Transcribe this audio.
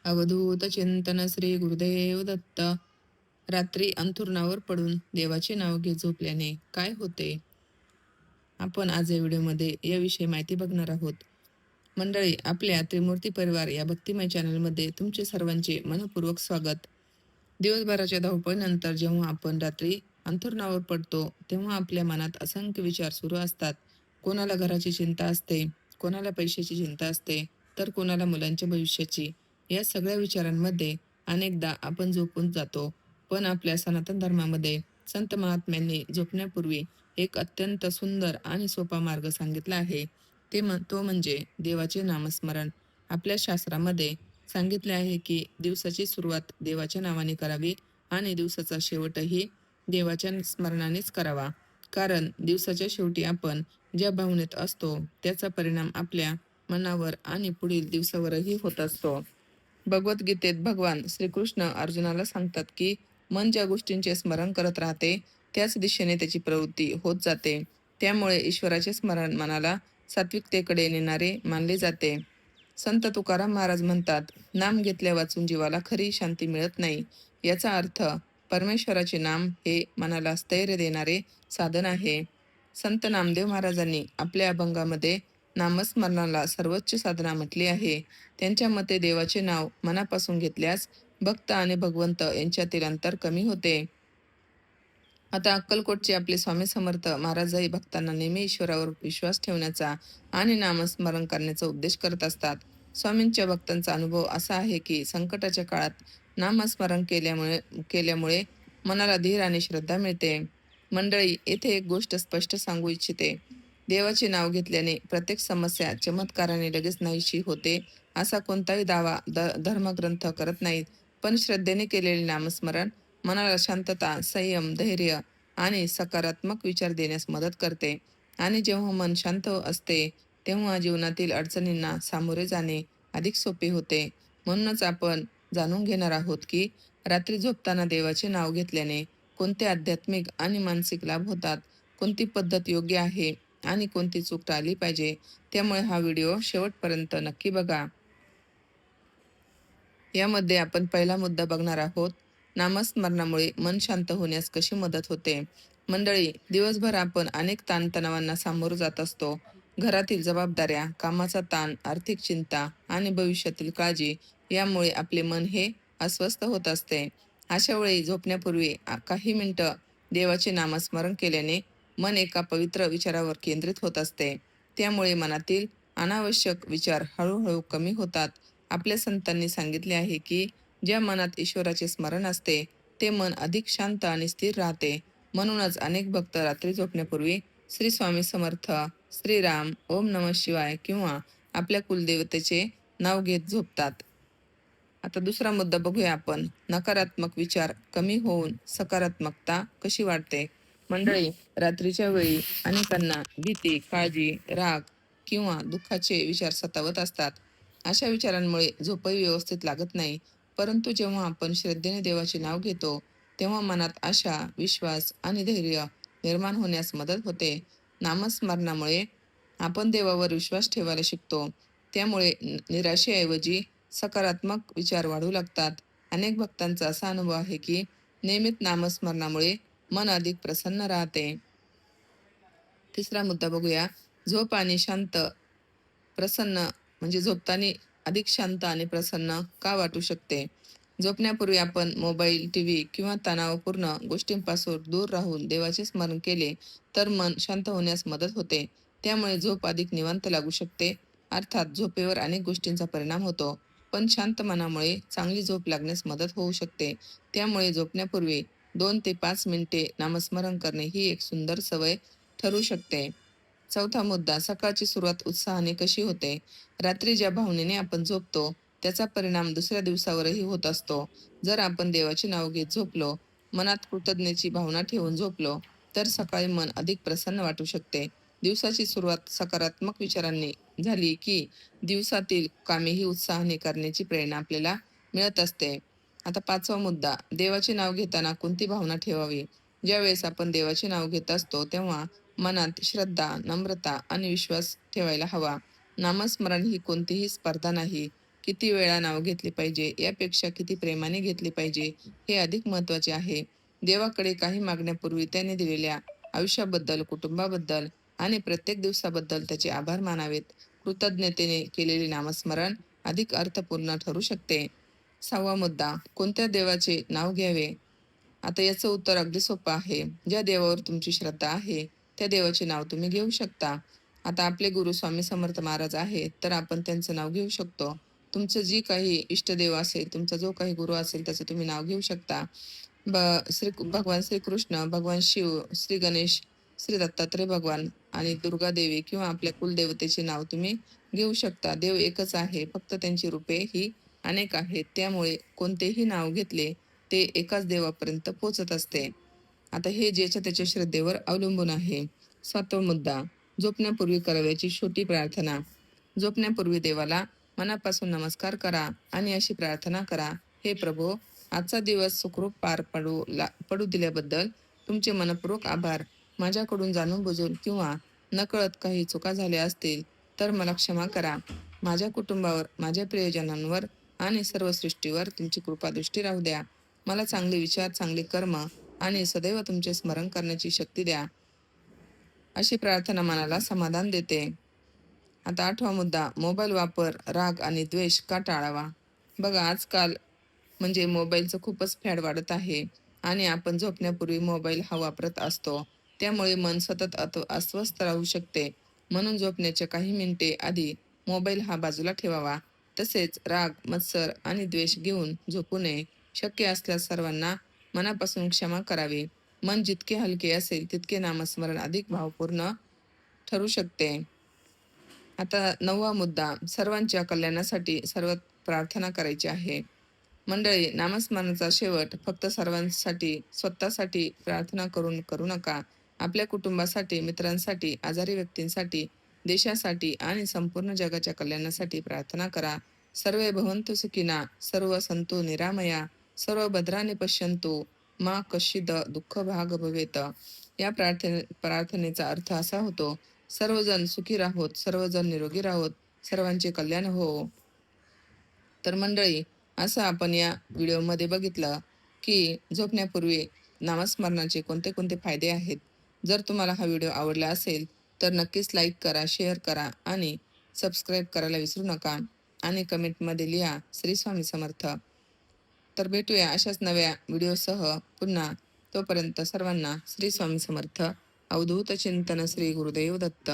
अवधूत चिंतन श्री गुरुदेव दत्त. रात्री अंथरुणावर पडून देवाचे नाव घेत झोपल्याने काय होते? आपण आज या व्हिडिओमध्ये याविषयी माहिती बघणार आहोत. मंडळी, आपल्या त्रिमूर्ती परिवार या भक्तिमय चॅनलमध्ये तुमचे सर्वांचे मनपूर्वक स्वागत. दिवसभराच्या धावपळीनंतर जेव्हा आपण रात्री अंथरुणावर पडतो, तेव्हा आपल्या मनात असंख्य विचार सुरू असतात. कोणाला घराची चिंता असते, कोणाला पैशाची चिंता असते, तर कोणाला मुलांच्या भविष्याची. या सगळ्या विचारांमध्ये अनेकदा आपण झोपून जातो. पण आपल्या सनातन धर्मामध्ये संत महात्म्यांनी झोपण्यापूर्वी एक अत्यंत सुंदर आणि सोपा मार्ग सांगितला आहे. तो म्हणजे देवाचे नामस्मरण. आपल्या शास्त्रामध्ये सांगितले आहे की दिवसाची सुरुवात देवाच्या नावाने करावी आणि दिवसाचा शेवटही देवाच्या स्मरणानेच करावा. कारण दिवसाच्या शेवटी आपण ज्या भावनेत असतो त्याचा परिणाम आपल्या मनावर आणि पुढील दिवसावरही होत असतो. भगवद्गीतेत भगवान श्रीकृष्ण अर्जुनाला सांगतात की मन ज्या गोष्टींचे स्मरण करत राहते त्याच दिशेने त्याची प्रवृत्ती होत जाते. त्यामुळे ईश्वराचे स्मरण मनाला सात्विकतेकडे नेणारे मानले जाते. संत तुकाराम महाराज म्हणतात, नाम घेतल्या वाचून जीवाला खरी शांती मिळत नाही. याचा अर्थ परमेश्वराचे नाम हे मनाला स्थैर्य देणारे साधन आहे. संत नामदेव महाराजांनी आपल्या अभंगामध्ये नामस्मरणाला सर्वोच्च साधना म्हटली आहे. त्यांच्या मते देवाचे नाव मनापासून घेतल्यास भक्त आणि भगवंत यांच्यातील अंतर कमी होते. आता अक्कलकोटचे आपले स्वामी समर्थ महाराजही भक्तांना नेहमी ईश्वरावर विश्वास ठेवण्याचा आणि नामस्मरण करण्याचा उपदेश करत असतात. स्वामींच्या भक्तांचा अनुभव असा आहे की संकटाच्या काळात नामस्मरण केल्यामुळे मनाला धीर आणि श्रद्धा मिळते. मंडळी, येथे एक गोष्ट स्पष्ट सांगू इच्छिते. देवाचे नाव घेतल्याने प्रत्येक समस्या चमत्काराने लगेच नाहीशी होते असा कोणताही दावा धर्मग्रंथ करत नाहीत. पण श्रद्धेने केलेले नामस्मरण मनाला शांतता, संयम, धैर्य आणि सकारात्मक विचार देण्यास मदत करते. आणि जेव्हा मन शांत असते तेव्हा जीवनातील अडचणींना सामोरे जाणे अधिक सोपे होते. म्हणूनच आपण जाणून घेणार आहोत की रात्री झोपताना देवाचे नाव घेतल्याने कोणते आध्यात्मिक आणि मानसिक लाभ होतात, कोणती पद्धत योग्य आहे आणि कोणती चूक टाळली पाहिजे. त्यामुळे हा व्हिडिओ शेवटपर्यंत नक्की बघा. यामध्ये आपण पहिला मुद्दा बघणार आहोत, नामस्मरणामुळे मन शांत होण्यास कशी मदत होते. मंडळी, दिवसभर आपण अनेक ताणतणावांना सामोरं जात असतो. घरातील जबाबदाऱ्या, कामाचा ताण, आर्थिक चिंता आणि भविष्यातील काळजी यामुळे आपले मन हे अस्वस्थ होत असते. अशा वेळी झोपण्यापूर्वी काही मिनिटं देवाचे नामस्मरण केल्याने मन एका पवित्र विचारावर केंद्रित होत असते. त्यामुळे मनातील अनावश्यक विचार हळूहळू कमी होतात. आपल्या संतांनी सांगितले आहे की ज्या मनात ईश्वराचे स्मरण असते ते मन अधिक शांत आणि स्थिर राहते. म्हणूनच अनेक भक्त रात्री झोपण्यापूर्वी श्री स्वामी समर्थ, श्रीराम, ओम नमः शिवाय किंवा आपल्या कुलदेवतेचे नाव घेत झोपतात. आता दुसरा मुद्दा बघूया आपण, नकारात्मक विचार कमी होऊन सकारात्मकता कशी वाढते. मंडळी, रात्रीच्या वेळी अनेकांना भीती, काळजी, राग किंवा दुःखाचे विचार सतावत असतात. अशा विचारांमुळे झोपही व्यवस्थित लागत नाही. परंतु जेव्हा आपण श्रद्धेने देवाचे नाव घेतो तेव्हा मनात आशा, विश्वास आणि धैर्य निर्माण होण्यास मदत होते. नामस्मरणामुळे आपण देवावर विश्वास ठेवायला शिकतो. त्यामुळे निराशेऐवजी सकारात्मक विचार वाढू लागतात. अनेक भक्तांचा असा अनुभव आहे की नियमित नामस्मरणामुळे मन अधिक प्रसन्न राहते. तिसरा मुद्दा बघूया, झोप आणि शांत प्रसन्न म्हणजे झोपताना अधिक शांत आणि प्रसन्न का वाटू शकते. झोपण्यापूर्वी आपण मोबाईल, टीव्ही किंवा तणावपूर्ण गोष्टींपासून दूर राहून देवाचे स्मरण केले तर मन शांत होण्यास मदत होते. त्यामुळे झोप अधिक निवांत लागू शकते. अर्थात झोपेवर अनेक गोष्टींचा परिणाम होतो, पण शांत मनामुळे चांगली झोप लागण्यास मदत होऊ शकते. त्यामुळे झोपण्यापूर्वी 2 ते 5 मिनिटे नामस्मरण करणे ही एक सुंदर सवय ठरू शकते. चौथा मुद्दा, सकाळची सुरुवात उत्साहाने कशी होते. रात्री ज्या भावनेने आपण झोपतो त्याचा परिणाम दुसऱ्या दिवसावरही होत असतो. जर आपण देवाचे नाव घेत झोपलो, मनात कृतज्ञतेची भावना ठेवून झोपलो, तर सकाळी मन अधिक प्रसन्न वाटू शकते. दिवसाची सुरुवात सकारात्मक विचारांनी झाली की दिवसातील कामेही उत्साहाने करण्याची प्रेरणा आपल्याला मिळत असते. आता पाचवा मुद्दा, देवाचे नाव घेताना कोणती भावना ठेवावी. ज्यावेळेस आपण देवाचे नाव घेत असतो तेव्हा मनात श्रद्धा, नम्रता आणि विश्वास ठेवायला हवा. नामस्मरण ही कोणतीही स्पर्धा नाही, किती वेळा नाव घेतले पाहिजे यापेक्षा किती प्रेमाने घेतले पाहिजे हे अधिक महत्त्वाचे आहे. देवाकडे काही मागण्यापूर्वी त्याने दिलेल्या आयुष्याबद्दल, कुटुंबाबद्दल आणि प्रत्येक दिवसाबद्दल त्याचे आभार मानावेत. कृतज्ञतेने केलेले नामस्मरण अधिक अर्थपूर्ण ठरू शकते. 6वा मुद्दा, कोणत्या देवाचे नाव घ्यावे? आता याचं उत्तर अगदी सोपं आहे. ज्या देवावर तुमची श्रद्धा आहे, त्या देवाचे नाव तुम्ही घेऊ शकता. आता आपले गुरु स्वामी समर्थ महाराज आहेत, तर आपण त्यांचं नाव घेऊ शकतो. तुमचं जी काही इष्टदेव असेल, तुमचा जो काही गुरु असेल, त्याचं तुम्ही नाव घेऊ शकता. भगवान श्रीकृष्ण, भगवान शिव, श्री गणेश, श्री दत्तात्रय भगवान आणि दुर्गा देवी किंवा आपल्या कुलदेवतेचे नाव तुम्ही घेऊ शकता. देव एकच आहे, फक्त त्यांची रूपे ही अनेक आहेत. त्यामुळे कोणतेही नाव घेतले ते एकाच देवापर्यंत पोहोचत असते. आता हे ज्याच्या त्याच्या श्रद्धेवर अवलंबून आहे. 7वा मुद्दा, झोपण्यापूर्वी करावयाची छोटी प्रार्थना. झोपण्यापूर्वी देवाला मनापासून नमस्कार करा आणि अशी प्रार्थना करा, हे प्रभू, आजचा दिवस सुखरूप पार पडू दिल्याबद्दल तुमचे मनपूर्वक आभार. माझ्याकडून जाणून बुजून किंवा नकळत काही चुका झाल्या असतील तर मला क्षमा करा. माझ्या कुटुंबावर, माझ्या प्रियजनांवर आणि सर्व सृष्टीवर तुमची कृपादृष्टी राहू द्या. मला चांगले विचार, चांगले कर्म आणि सदैव तुमचे स्मरण करण्याची शक्ती द्या. अशी प्रार्थना मनाला समाधान देते. आता 8वा मुद्दा, मोबाईल वापर, राग आणि द्वेष का टाळावा? बघा, आजकाल म्हणजे मोबाईलचं खूपच फॅड वाढत आहे आणि आपण झोपण्यापूर्वी मोबाईल हा वापरत असतो. त्यामुळे मन सतत अस्वस्थ राहू शकते. म्हणून झोपण्याच्या काही मिनिटे आधी मोबाईल हा बाजूला ठेवावा. तसेच राग, मत्सर आणि द्वेष घेऊन झोपू नये. शक्य असल्यास सर्वांना मनापासून क्षमा करावी. मन जितके हलके असेल तितके नामस्मरण अधिक भावपूर्ण ठरू शकते. आता 9वा मुद्दा, सर्वांच्या कल्याणासाठी सर्वात प्रार्थना करायची आहे. मंडळी, नामस्मरणाचा शेवट फक्त सर्वांसाठी, स्वतःसाठी प्रार्थना करू नका. आपल्या कुटुंबासाठी, मित्रांसाठी, आजारी व्यक्तींसाठी, देशासाठी आणि संपूर्ण जगाच्या कल्याणासाठी प्रार्थना करा. सर्वे भवन्तु सुखिनः, सर्व सन्तु निरामया, सर्व भद्राणि पश्यन्तु मा कश्चिद दुःखभाग् भवेत्. या प्रार्थनेचा अर्थ असा होतो, सर्वजण सुखी राहोत, सर्वजण निरोगी राहोत, सर्वांचे कल्याण हो. तर मंडळी, असं आपण या व्हिडिओमध्ये बघितलं की झोपण्यापूर्वी नामस्मरणाचे कोणते कोणते फायदे आहेत. जर तुम्हाला हा व्हिडिओ आवडला असेल तर नक्कीच लाईक करा, शेअर करा आणि सबस्क्राईब करायला विसरू नका आणि कमेंटमध्ये लिहा श्री स्वामी समर्थ. तर भेटूया अशाच नव्या व्हिडिओसह पुन्हा. तोपर्यंत सर्वांना श्री स्वामी समर्थ. अवधूत चिंतन. श्री गुरुदेव दत्त.